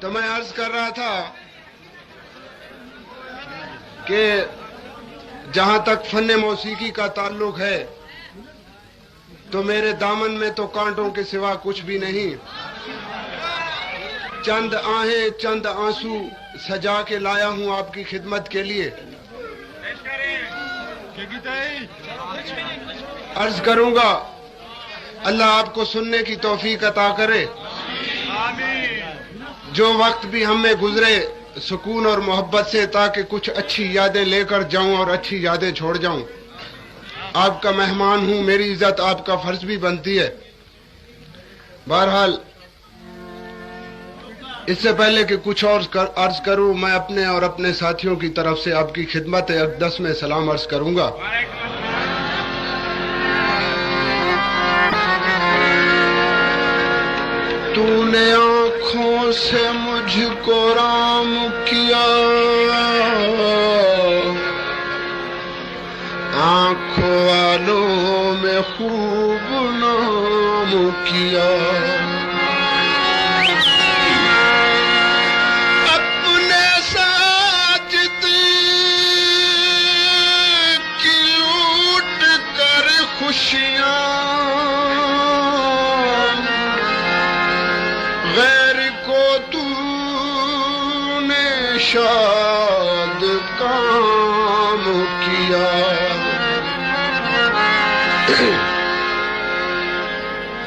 तो मैं अर्ज कर रहा था कि जहां तक फन मौसीकी का ताल्लुक है तो मेरे दामन में तो कांटों के सिवा कुछ भी नहीं। चंद आहें चंद आंसू सजा के लाया हूं आपकी खिदमत के लिए। अर्ज करूंगा अल्लाह आपको सुनने की तौफीक अता करे। जो वक्त भी हमें गुजरे सुकून और मोहब्बत से, ताकि कुछ अच्छी यादें लेकर जाऊं और अच्छी यादें छोड़ जाऊं। आपका मेहमान हूं, मेरी इज्जत आपका फर्ज भी बनती है। बहरहाल इससे पहले कि कुछ और अर्ज करूं, मैं अपने और अपने साथियों की तरफ से आपकी खिदमत अक़दस में सलाम अर्ज करूंगा। तूने आंखों से मुझको राम किया, आंखों वालों में खूब नाम किया। अपने साजिद की लूट कर खुशियां गैर को तूने शाद काम किया।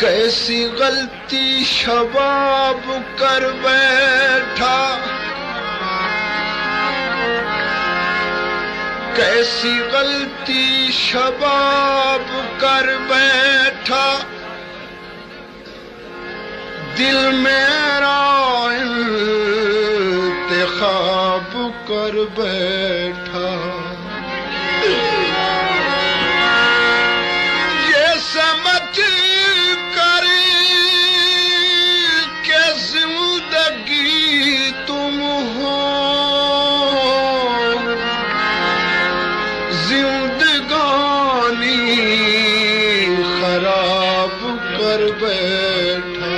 कैसी गलती शबाब कर बैठा, कैसी गलती शबाब कर बैठा, दिल मेरा इंतखाब कर बैठा। ये समझ कर के जिंदगी तुम हो, जिंदगानी खराब कर बैठा।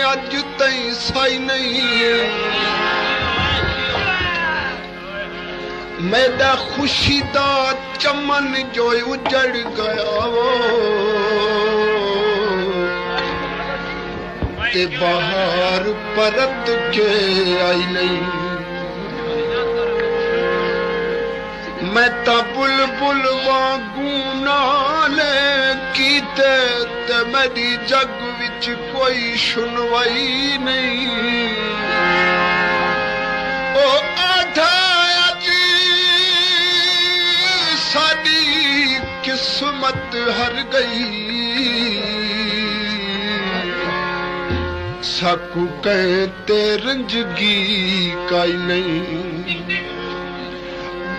अज तई साई नहीं मेरा खुशी दा चमन जो उजड़ गया वो, ते बाहर परत के आई नहीं। मैं ता बुलबुल वांगू नाले कीते ते मेरी जग विच कोई सुनवाई नहीं। ओ आधा अजी साडी किस्मत हर गई, सकू कहते रंजगी काई नहीं।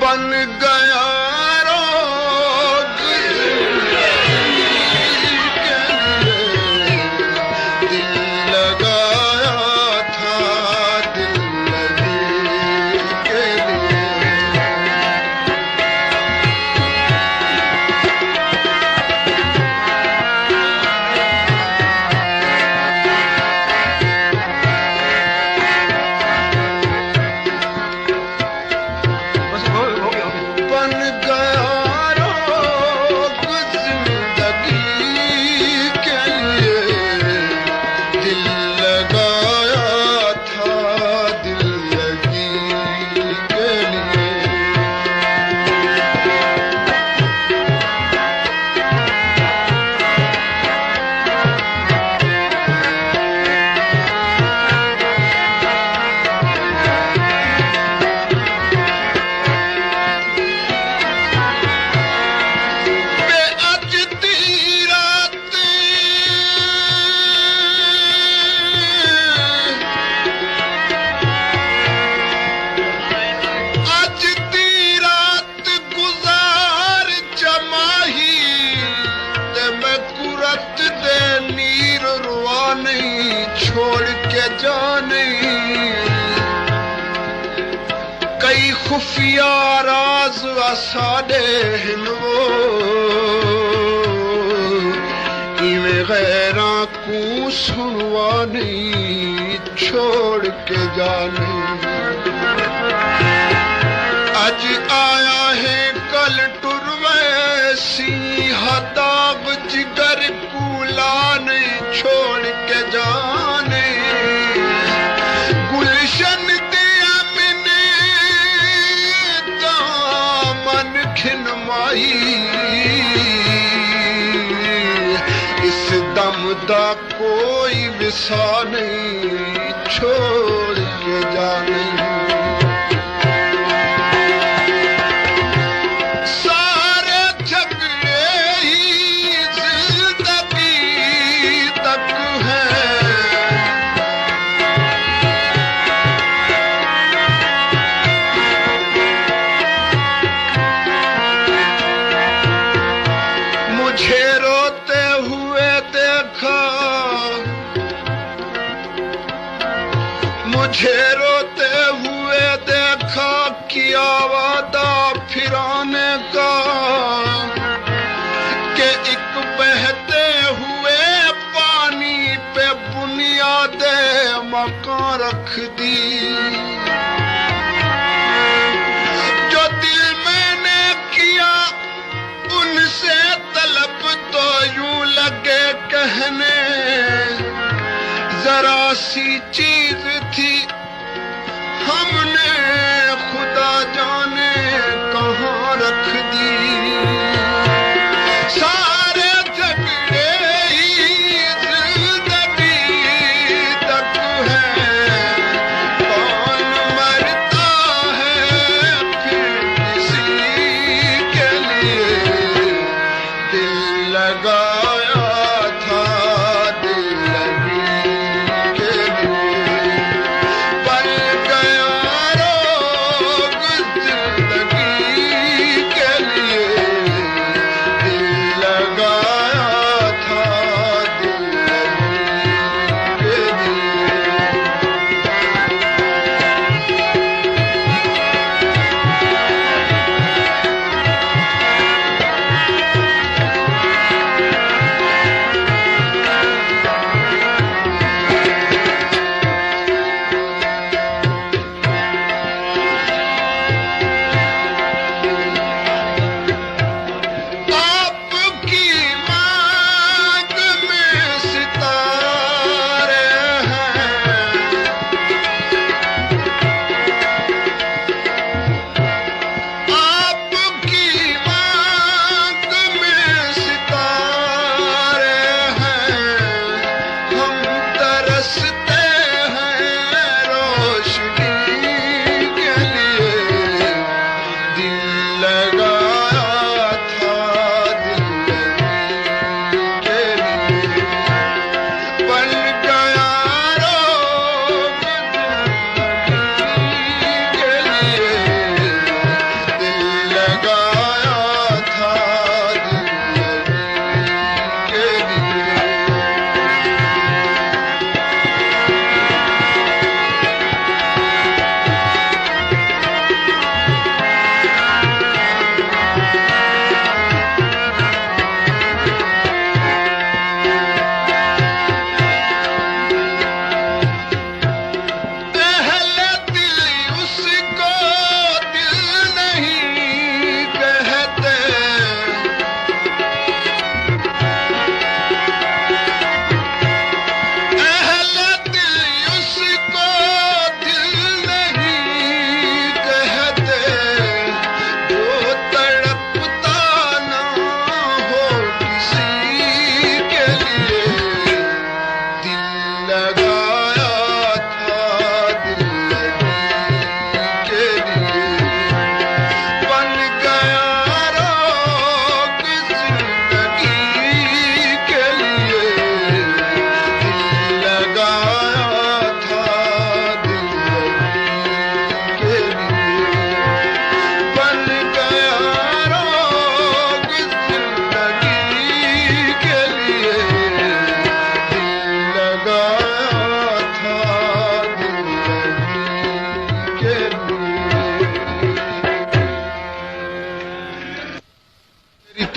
बन गया बन गया हसरत दे नीर रुआ नहीं छोड़ के जाने कई खुफिया राज असाडे हिनो इवें गैरा को सुनवा नहीं छोड़ के जाने अज आया है कल टुरवे सी हताब जिगर कूला नहीं छोड़ के जाने गुलशन दिया मैंने दामन खिनमाई इस दम दा कोई विसा नहीं छोड़ के जाने मुझे रोते हुए देखा किया वादा फिराने का कि एक बहते हुए पानी पे बुनियादे मकान रख दी जो दिल मैंने किया उनसे तलब तो यूं लगे कहने जरा सी चीज थी हमने खुदा जाने कहाँ रख दी सारे झगड़े ही जिंदगी तक है कौन मरता है फिर किसी के लिए दिल लगाया था दिल लगी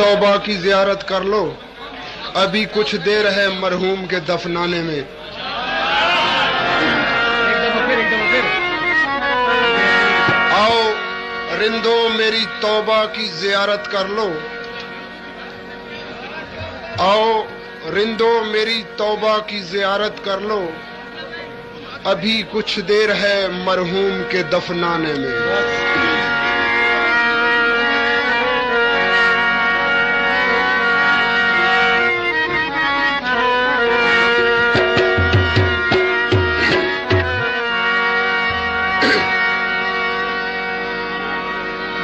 तौबा की ज़ियारत कर लो, अभी कुछ देर है मरहूम के दफनाने में। आओ रिंदो मेरी तौबा की ज़ियारत कर लो, आओ रिंदो मेरी तौबा की ज़ियारत कर लो, अभी कुछ देर है मरहूम के दफनाने में।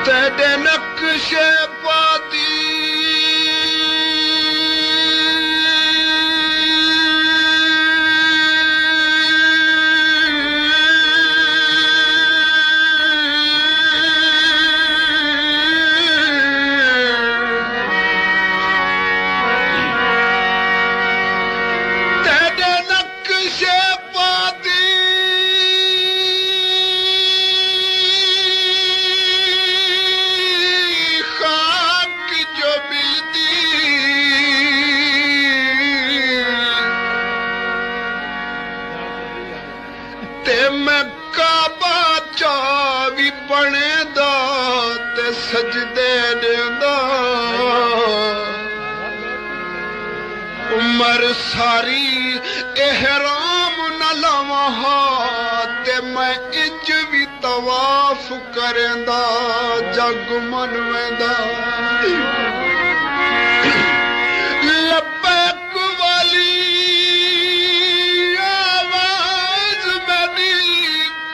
तेरे नक्शे पाती सजदे देंदा उमर सारी एहराम न लवां ते मैं इज भी तवाफ करेंदा जग मन वेंदा। लब्बैक वाली आवाज मेरी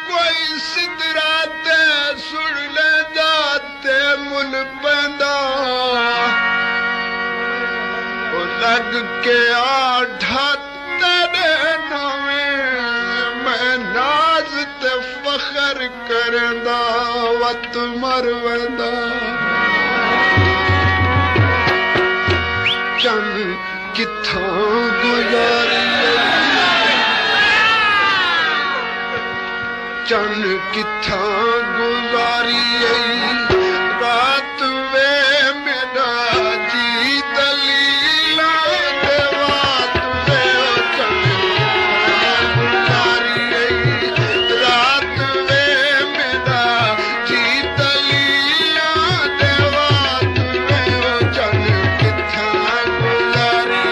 कोई सिदरा ते सुन लेंदा ते मुन पैंदा लग के आढ़ा तेरे नावें मैं नाज ते फखर करंदा वत मर वेंदा। चन किथां गुजारी चन किथां गुजारी रात वे मेरा जी दलीला देवात वे चन गुजारी रात वे मेरा जी दलीला देवात वे चन किथां गुजारी।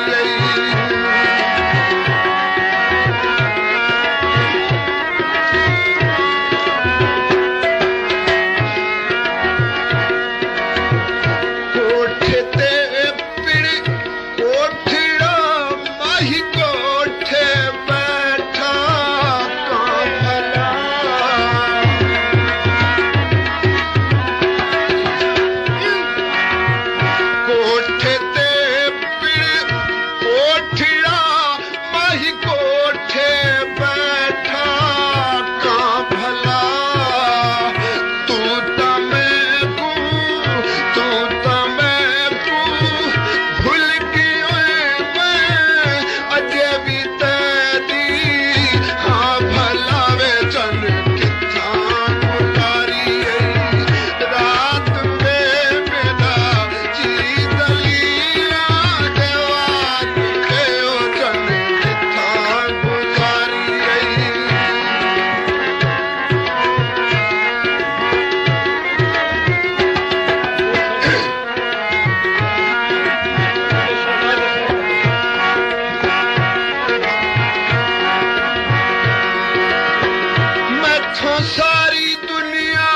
सारी दुनिया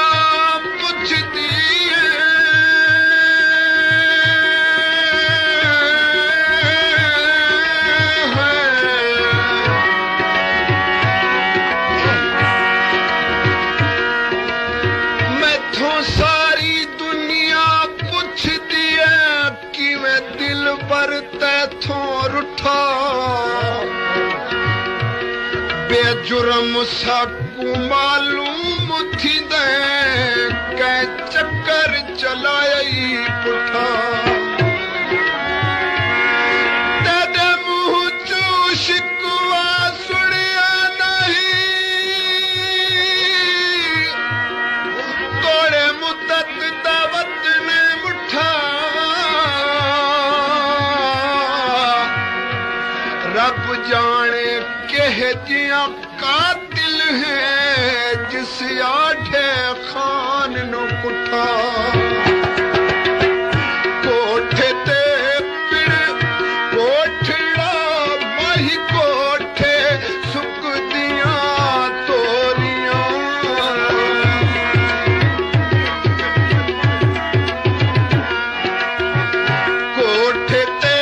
पुछदी मैथों सारी दुनिया पुछदी है किवें दिल पर तैथों रुठा बेजुर्म साकू मालूम थी दे कै चक्कर चलाई पुठा तेरे मुंह चू शिकवा सुनिया नहीं तोड़े मुद्दत दावत ने मुठा रब जाने कह जिया कातिल है जिस आठे खान नु कुठा कोठे ते पिड़ कोठड़ा माही कोठे सुकदियां तोरियां कोठे ते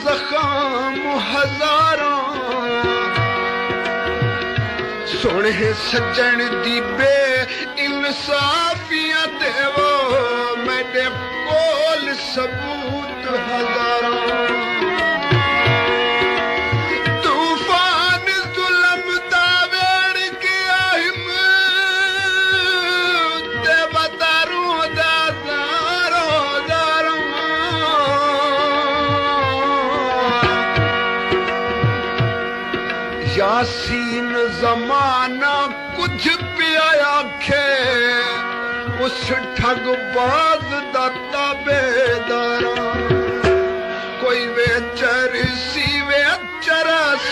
जख्म हजारों सोने सज्जन दी बे इंसाफियां देवो मेरे कोल सबूत हजारों तूफान जुल्म दा वेड़ के आहिम ते बतारूं दा दारो दारो यासीन जमाना कुछ पिया आखे उस ठगबाज दा ताबेदारा कोई वे चरसी वे चरस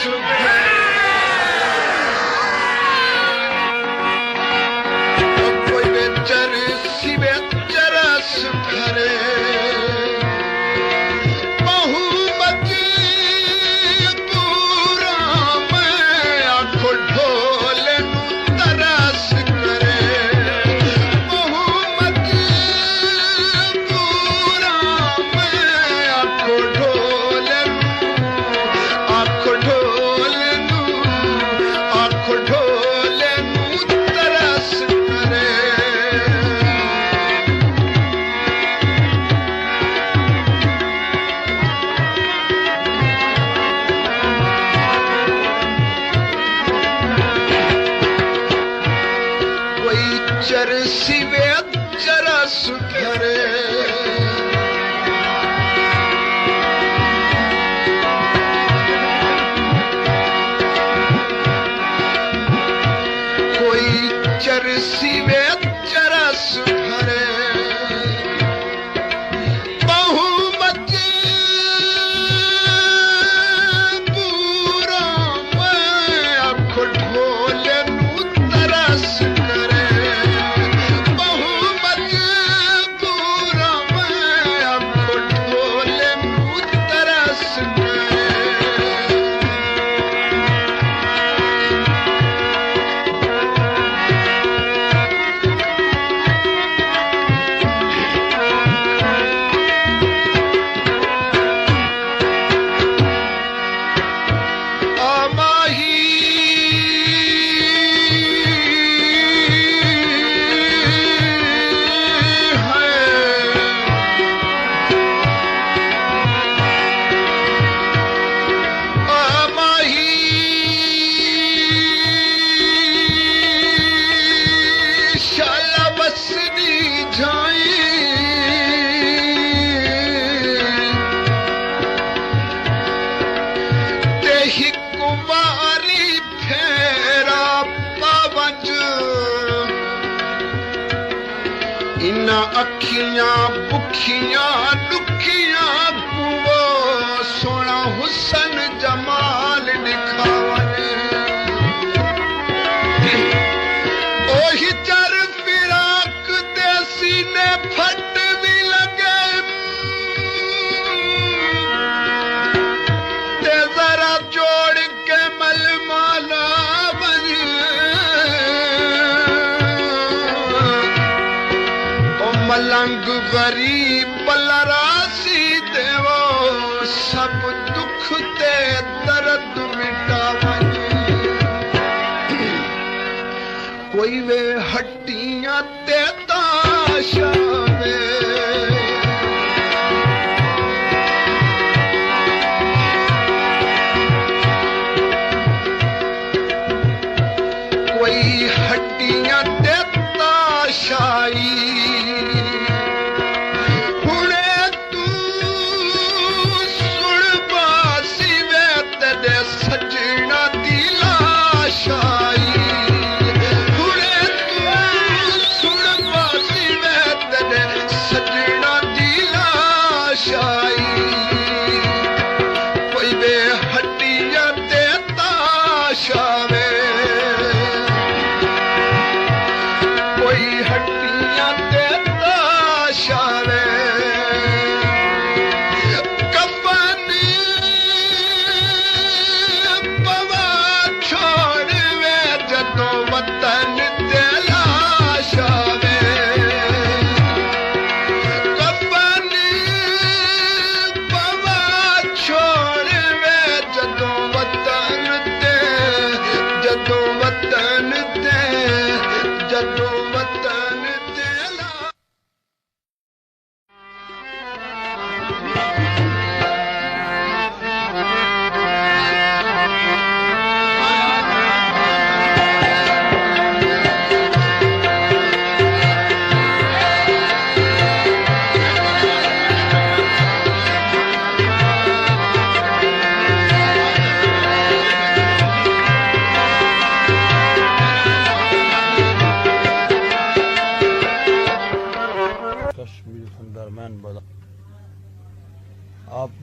कोई वे चरसी वे चरस भरे चरसी वे चरस भरे कोई चरसी वे चरस भरे बहुमती पूरा मैं आँख ढोले नू तरस अखियां बुखियां दुखियां कुवो सोना हुसन जमाल दिखावे ओही चर फिराक दे सीने फट भी लगे ते जरा जोड़ के मलमाला मलंग गरीब बलरासी देवो सब दुख ते दर्द मिटावन कोई वे हड्डियां ते ताशावे कोई हड्डियां ते ताशाई सजना दी लाश आई हुणे तू सुन पा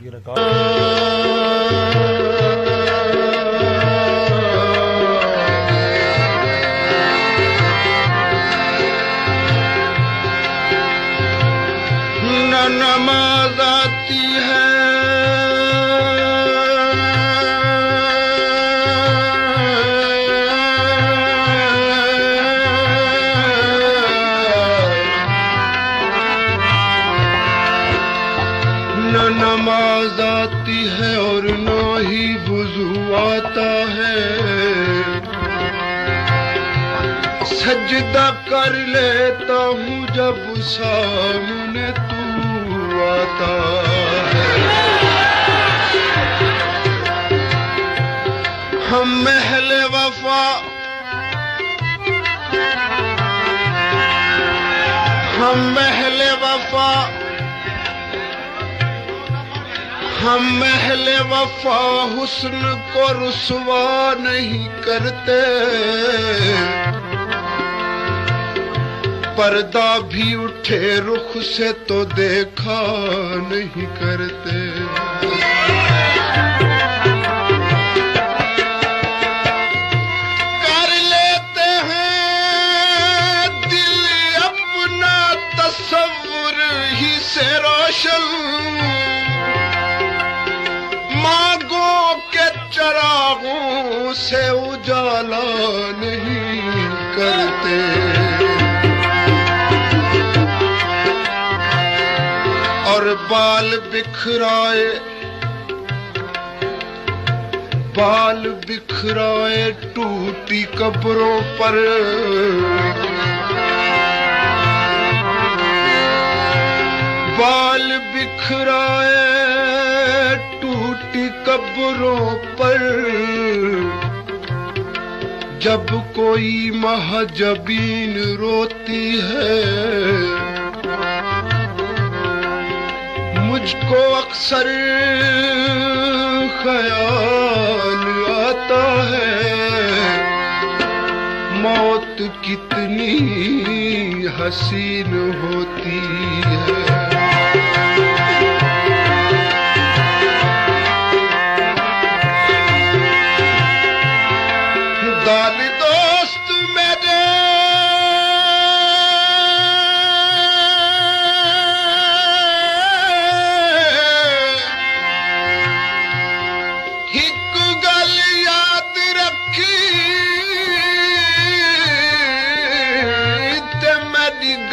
की रिकॉर्ड नमाज आती है न नमाज आती है और न ही वुज़ू आता है। सजदा कर लेता हूँ जब सामने तू आता है। हम महले वफा हम महले वफा हुस्न को रुसवा नहीं करते। पर्दा भी उठे रुख से तो देखा नहीं करते। कर लेते हैं दिल अपना तस्वुर ही से रोशन। मांगों के चरागों से उजाला नहीं करते। और बाल बिखराए टूटी कब्रों पर। बाल बिखराए टूटी कब्रों पर। जब कोई महजबीन रोती है मुझको अक्सर ख़याल आता है। मौत कितनी हसीन होती है। दाल दोस्त मेरे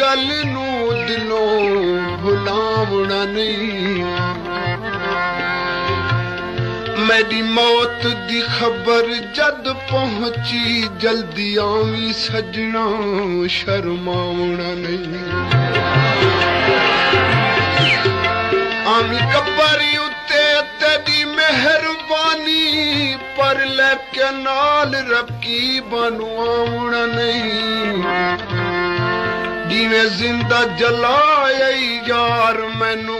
गल नू दिलों भुलावना नहीं। मेरी मौत दी खबर जद पहुंची जल्दी आवी सजना शर्मावना नहीं। आवी कब्री उत्ते तेरी मेहरबानी पर लेके नाल रकीब बनवावना नहीं। जिवें जिंदा जलाए यार मैनू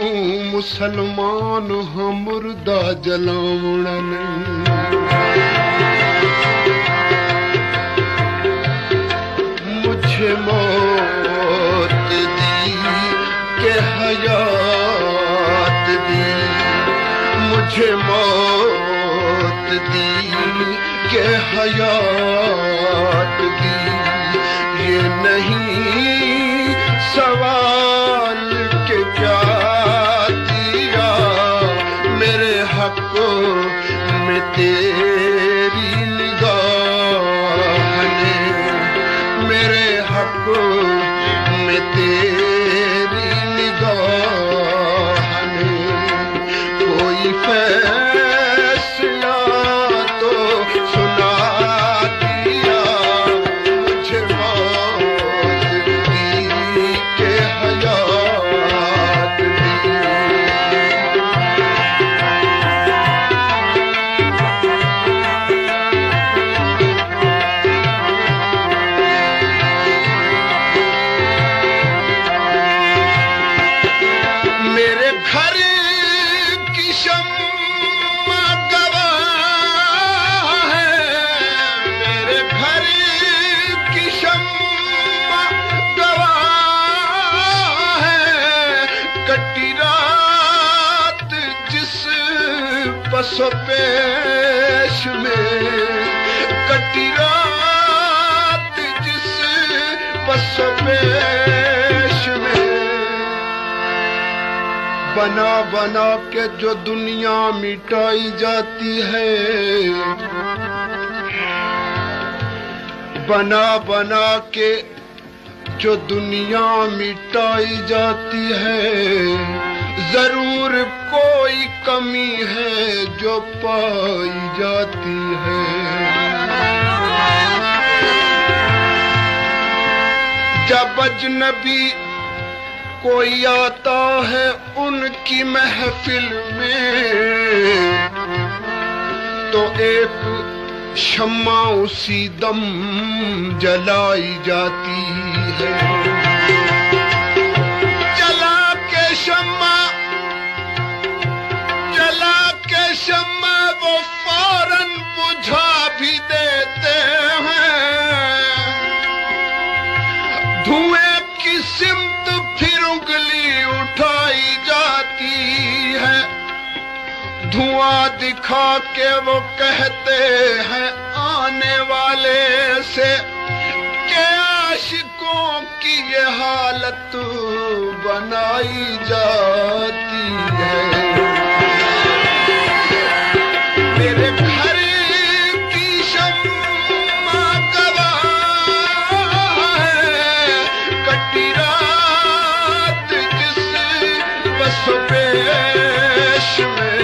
मुसलमान हाँ मुर्दा जलावना नहीं। मुझे मौत दी के हयात दी। मुझे मौत दी के हयात दी। ये नहीं सवाल के क्या दिया मेरे हक में तेरी निगाह ने। मेरे हक में तेरी निगाह ने। कोई फैसला तो सुना दिया। मुझे बस पेश में कटी रात जिस बस पेश में बना बना के जो दुनिया मिटाई जाती है, बना बना के जो दुनिया मिटाई जाती है, जरूर कोई कमी है जो पाई जाती है। जब अजनबी कोई आता है उनकी महफिल में, तो एक शम्मा उसी दम जलाई जाती है। जला के शम्मा, जला के शम्मा वो फौरन बुझा भी देते हैं। धुएं की सिमत फिर उंगली उठाई जाती है। धुआं दिखा के वो कहते हैं आने वाले से के आशिकों की ये हालत बनाई जाती है। मेरे घर की शम्मा गवाह है, कटी रात जिस बस पेश में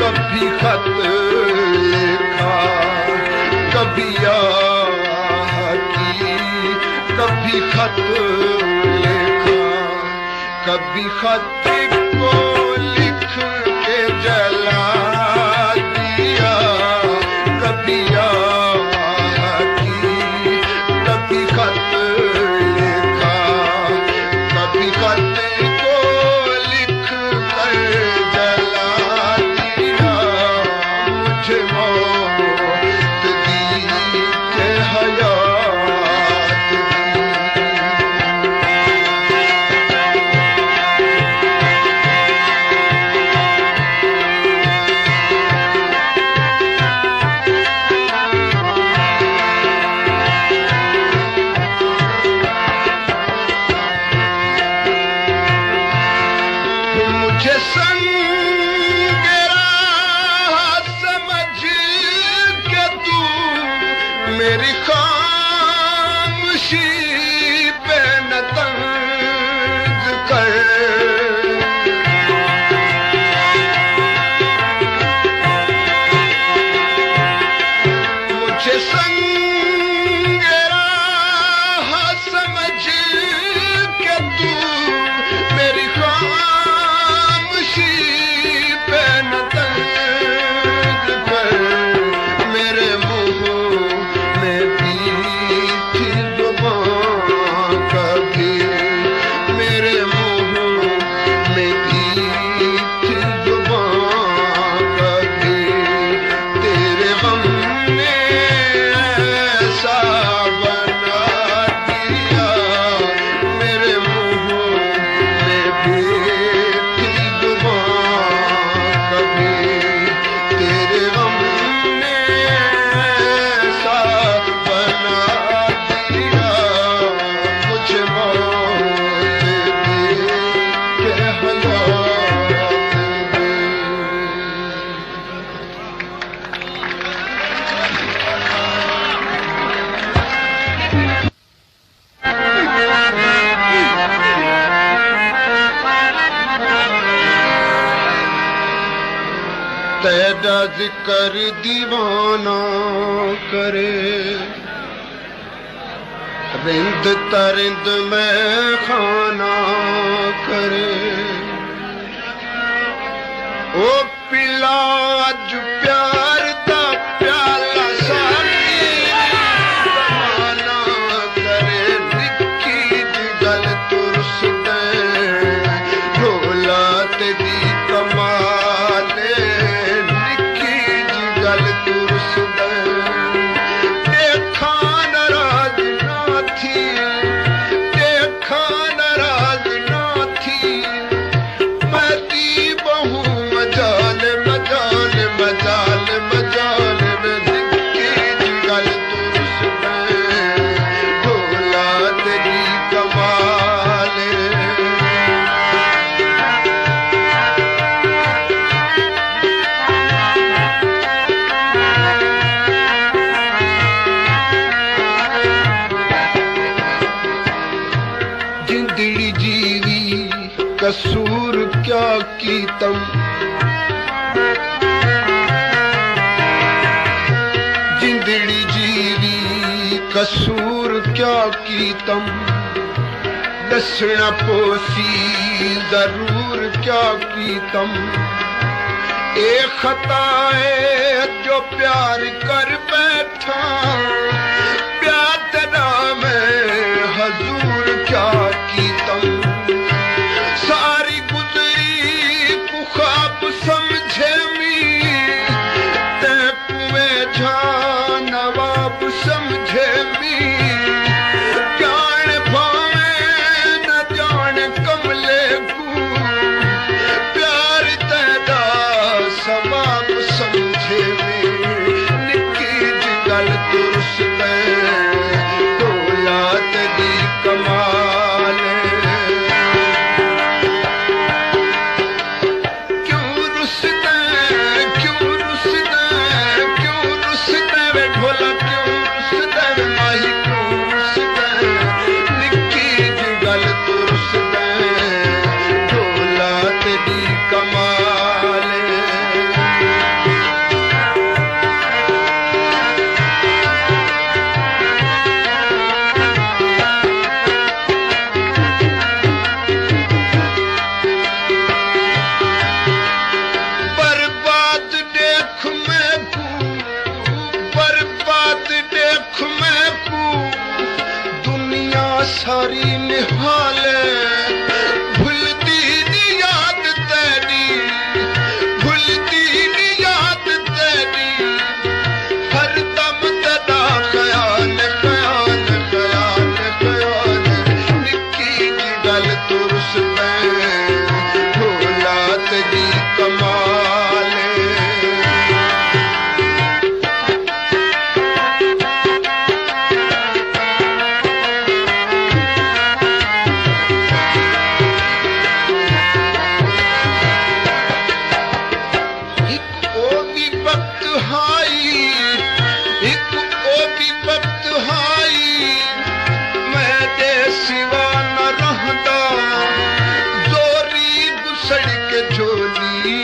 कभी खत लिखा, कभी आती, कभी खत लिखा, कभी खत को लिख के जला दिया, कभी आती, कभी खत लिखा, कभी खत मेरी खामोशी पे न तंज कर। मुझे संग राह समझ के तू मेरी खामोशी पे न तंज कर। मेरे मुंह तेरा जिक्र दीवाना करे, रिंद तरिंद में खाना करे। ओ पिला अज प्यार दा प्याला साकी रवाना करे। निक्की दी गल तुरस दे ढोला तेरी कमाले। देखा नाराज ना थी, देखा नाराज जीवी कसूर क्या कीतम, जिंदड़ी जीवी कसूर क्या कीतम, दसना पोसी जरूर क्या कीतम। एक खता है जो प्यार कर बैठा, प्यार तेरा में हजूर क्या कीतम। सारी गुजरी को ख्वाब समझे मी, ते कुए झा नवाब समझे मी। जान भावे न जान कमले को, प्यार तेरा सबाब समझे मी। निकी जी गल दुरुस्त दौलत दी कमाल, क्यों रुसदा क्यों रुसदा क्यों रुसदा वे ढोला, क्यों रुसदा वे माही, क्यों रुसदा। निकी जी गल दुरुस्त दौलत दी कमाल। बर्बाद देख मैं को, बर्बाद देख मैं को, दुनिया सारी निहाले। भूलती नी याद तेरी, भूलती नी याद तेरी, हर दम तेरा ख्याल ख्याल ख्याल ख्याल। निकी जी गल दुरुस्त दौलत दी कमाल। एक ओ भी वक्त हाई, एक ओ भी वक्त हाई, मैं दे सिवा न रहदा। जोरी गुसड़ के झोली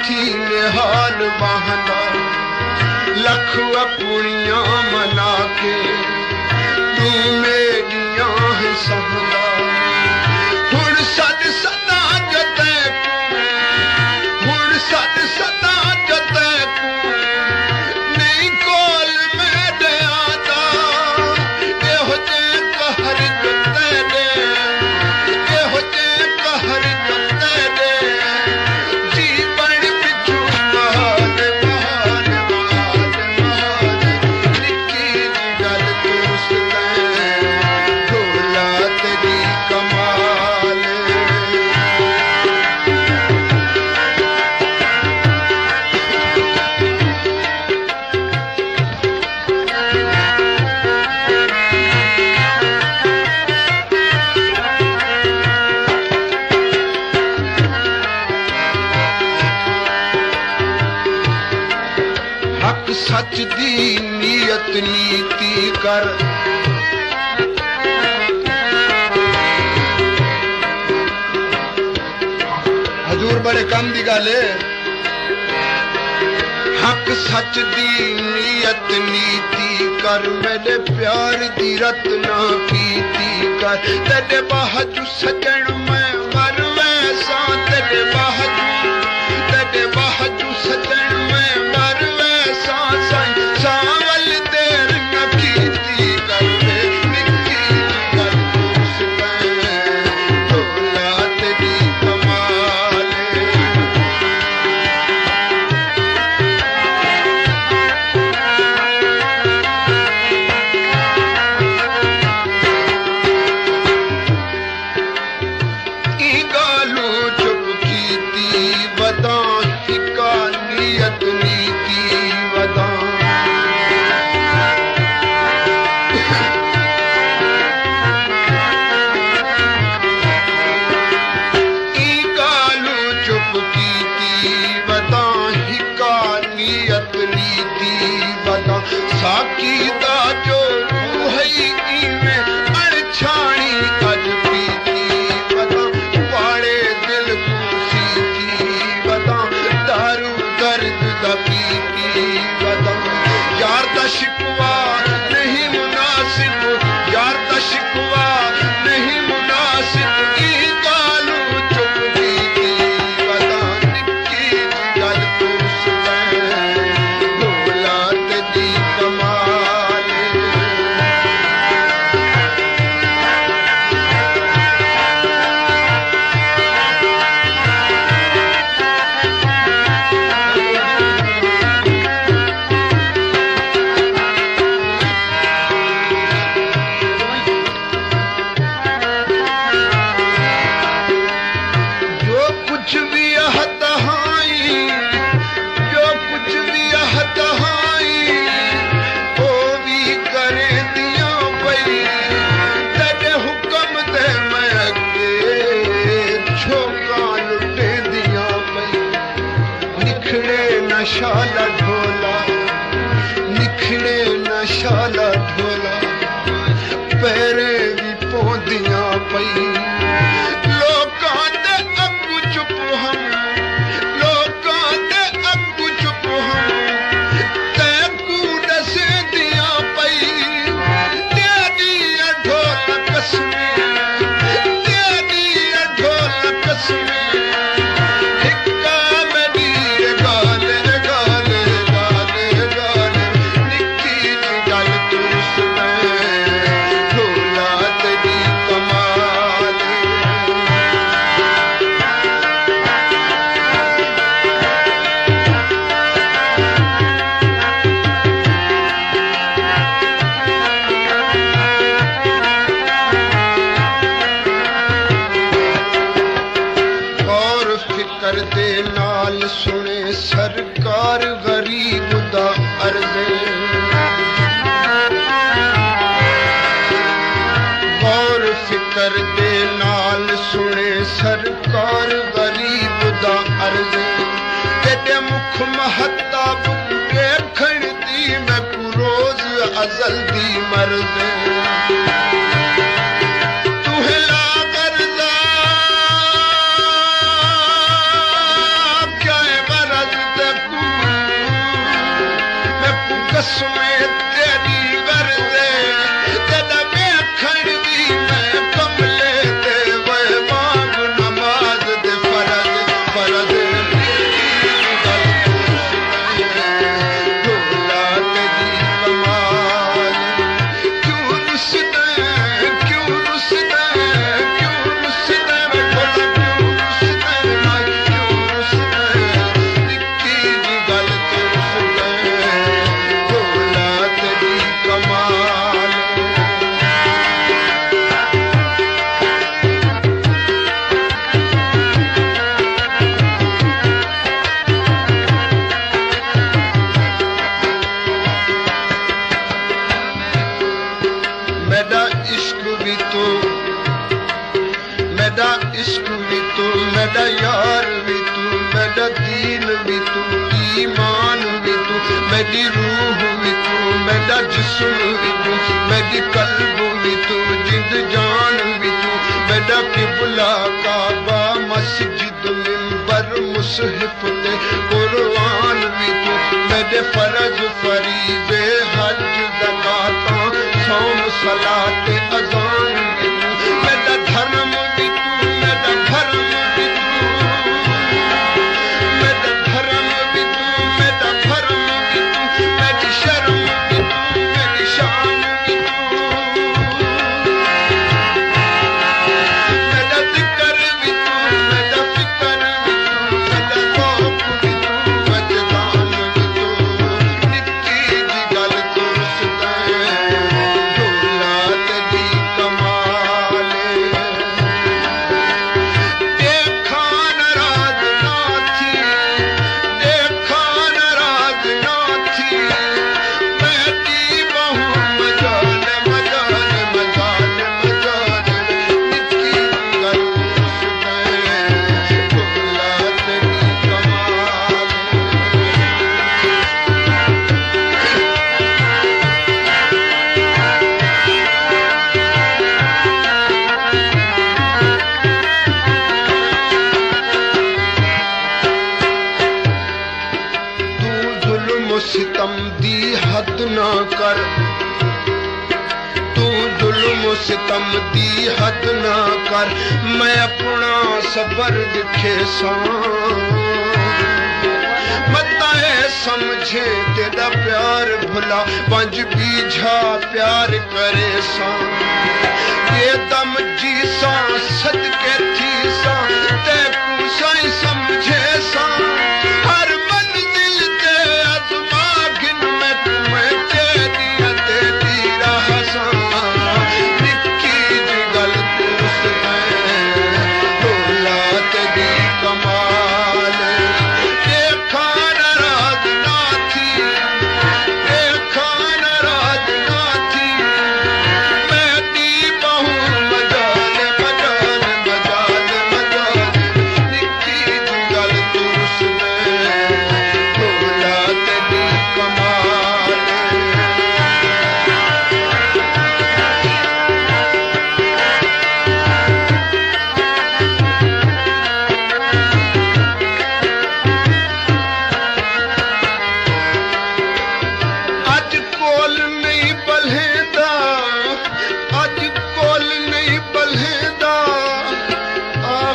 थी निहाल बहना। लख अपनियां मना के तू मेरियां है सहदा। हुण सद सदा जते हुण सद सदा जते नहीं कोल मेरे आदा। एहो जे कहर जते दे, एहो जे कहर जते दे, जीवन पिछू महाल महाल महाल महाल। निकी जी गल दुरुस्त दौलत दी कमाल। हक सच दी नीयत नीति कर, हजूर बड़े कम दी गल है। हक सच दी नीयत नीति कर, मेरे प्यार दी रत्ना कीती कर। तेरे बाजू सजन मैं मर वैसा, तेरे बाजू सजन मैं मर वैसा। सावल देर न कीती कर, निकी गल दुरुस्त दौलत दी कमाल। ई गालू चुप कीती वदा, हिका नीयत नीति वदा। ई गालू चुप कीती वदा, हिका नीयत नीति वदा। साकी दा जो है इवें अणछाणी अज भी शाला ढोला निखड़े न शाला ढोला पैरे भी पौंदियां पई लोकां दे अगू चुप हम लोकां दे अगू चुप हम ते कू दसदियां पई तेरी ढोल कसमी तेरी ढोल कसमी सुने सरकार गरीब दा अर्ज़े गौर फिकर दे नाल सुने सरकार गरीब दा अर्ज़े तेरे मुख महताब देखण दी मैं को रोज अज़ल दी मर्ज़े कसमें तेरी गर्दे तेरा वेखण दी मैं कमले दे वे मांग नमाज दे फरज फरज ढोला तेरी कमाल क्यों रुसदे क्यों रुसदे क्यों रुसदे ढोला क्यों रुसदे माई क्यों रुसदे निक्की जी गल तो रुसदे इश्क भी तू मेरा यार भी तू मेरा दीन भी तू ईमान भी तू मेरी रूह भी तू मेरा जिस्म भी तू मेरी कल्ब भी तू जिंद जान भी तू मेरा किबला काबा मस्जिद मिंबर मुसहफ ते कुरान भी तू मेरे फर्ज फरीज़े हज ज़कात सौम सलात अज़ान भी तू मेरा धर्म भी तू मेरा धर्म भी तू मेरा धर्म भी तू मेरा धर्म भी तू मेरी शर्म भी तू मेरी शान भी तू मेरा जिक्र भी तू मेरा फिक्र भी तू मेरा शौक भी तू मजदान भी तू निक्की जी गल तो रुसदे ढोला तेरी कमाल देखा नाराज ना थी देखा नाराज ना थी मेरी बहू मजाल मजाल मजाल मजाल निक्की गल रुसदे ढोला तेरी कमाल तू जुल्म सितम दी हद ना कर तू जुल्म सितम दी हद ना कर मैं अपना सबर दिखे सा मताए समझे तेरा प्यार भुला पंज बीझा प्यार करे सा ये दम जी सा सदके थी सा ते को साई समझे सा हर मंजिल ते अज़मा गिन मैं तुम्हें तेरी तेरी राह सा निक्की जी गल तो रुसदे ढोला तेरी कमाल देखा नाराज ना थी देखा नाराज ना थी मेरी बहू मजाल मजाल मजाल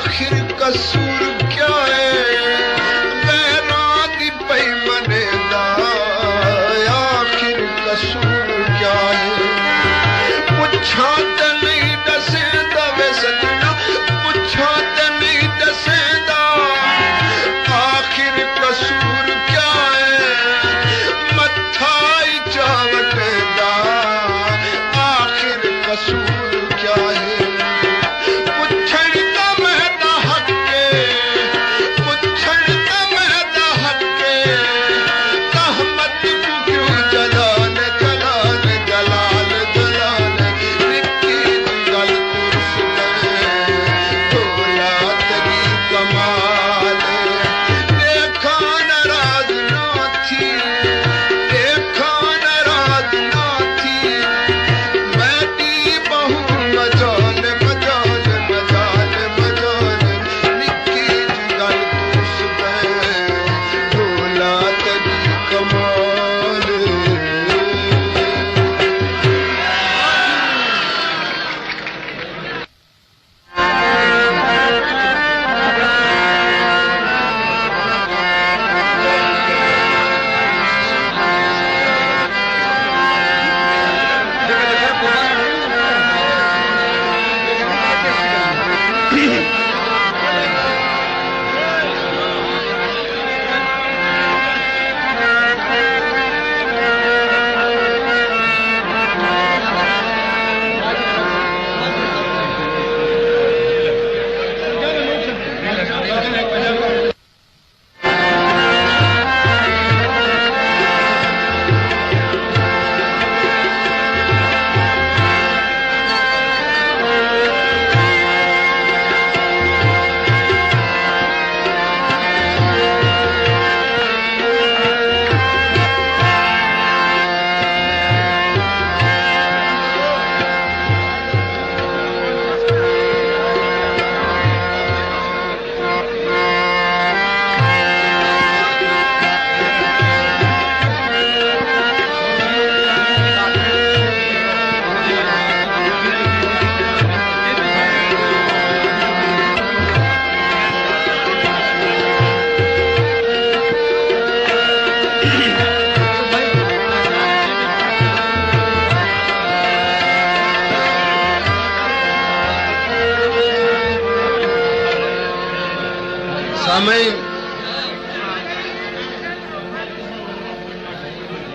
आखिर कसूर क्या है गैरां दी बेईमाने दा आखिर कसूर क्या है पुछा ते नहीं दसेंदा वे सजना पुछा ते नहीं दसेंदा आखिर कसूर क्या है मत्था ही चावटेंदा आखिर कसूर क्या है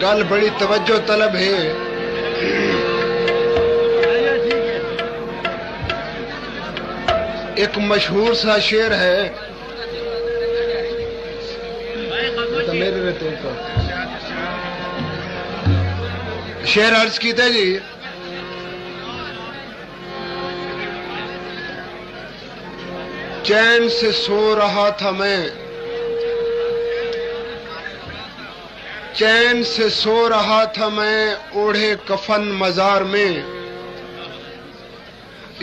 गल बड़ी तवज्जो तलब है एक मशहूर सा शेर है तो मेरे रहते तो शेर अर्ज कीते जी चैन से सो रहा था मैं चैन से सो रहा था मैं ओढ़े कफन मजार में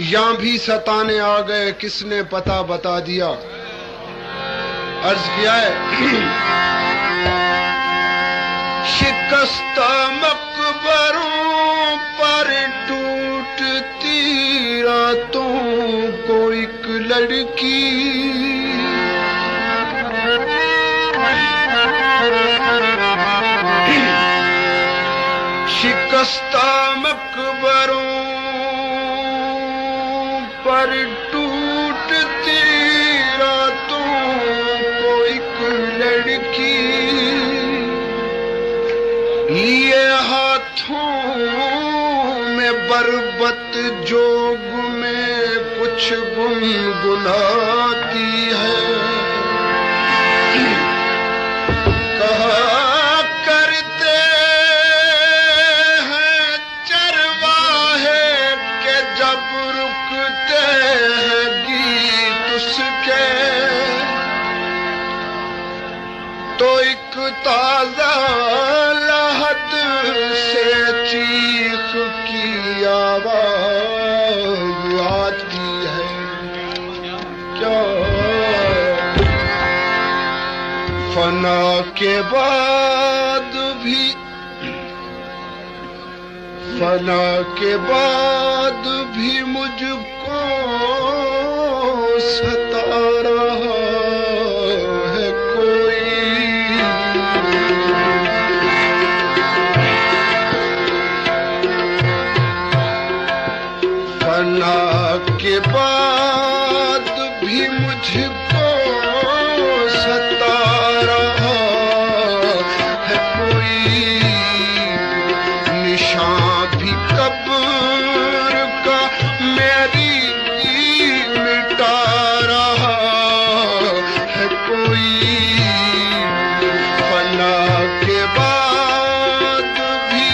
यहां भी सताने आ गए किसने पता बता दिया अर्ज किया है शिकस्ता मकबरों पर टूटती रातों को एक लड़की शिकस्ता मकबरों पर टूटती रातों को एक लड़की लिए हाथों में बरबत जोग में कुछ गुनगुनाती है ताजा लहद से चीख की आवाज आती है क्या फना के बाद भी मुझको सता मुझको सता रहा है कोई, निशान भी कब्र का मेरी मिटा रहा है कोई, फना के बाद भी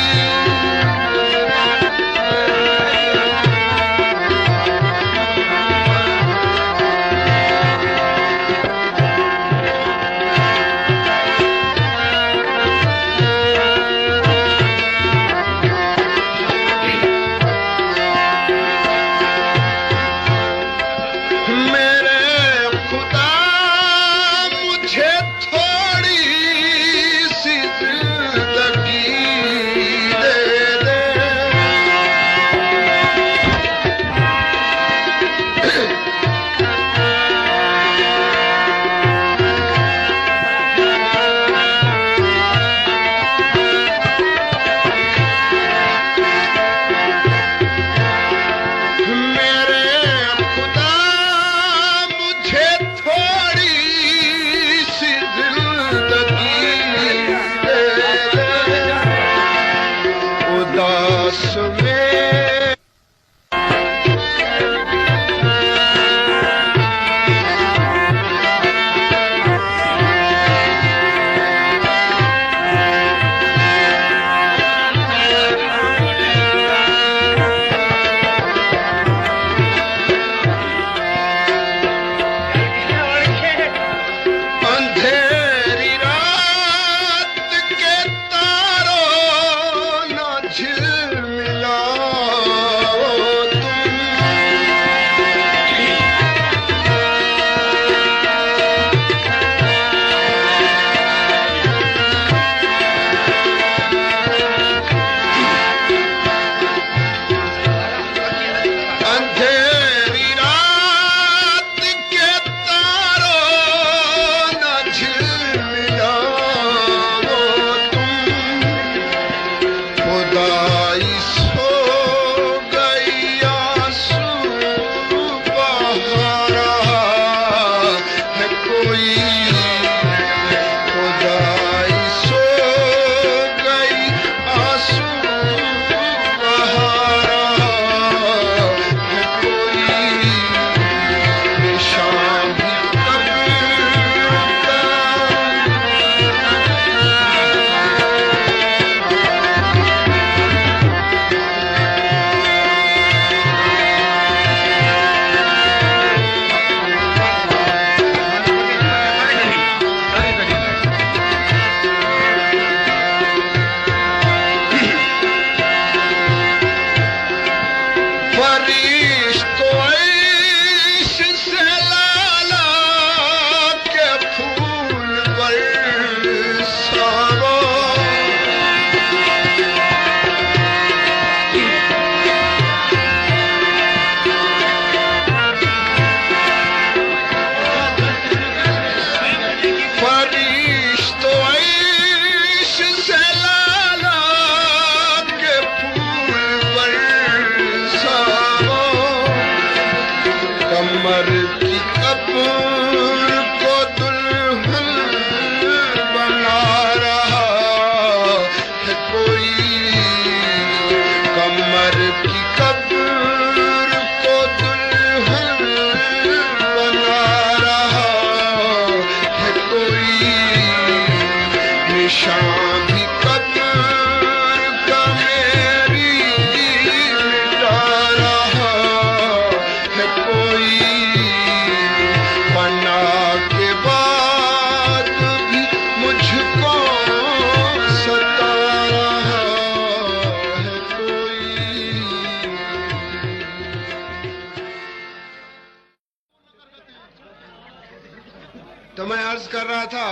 तो मैं अर्ज कर रहा था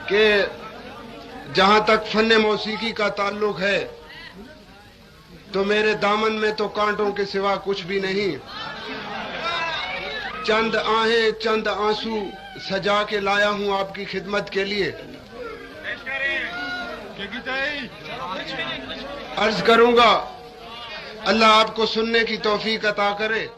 कि जहां तक फन मौसीकी का ताल्लुक है तो मेरे दामन में तो कांटों के सिवा कुछ भी नहीं। चंद आहें चंद आंसू सजा के लाया हूं आपकी खिदमत के लिए। अर्ज करूंगा अल्लाह आपको सुनने की तौफीक अता करे।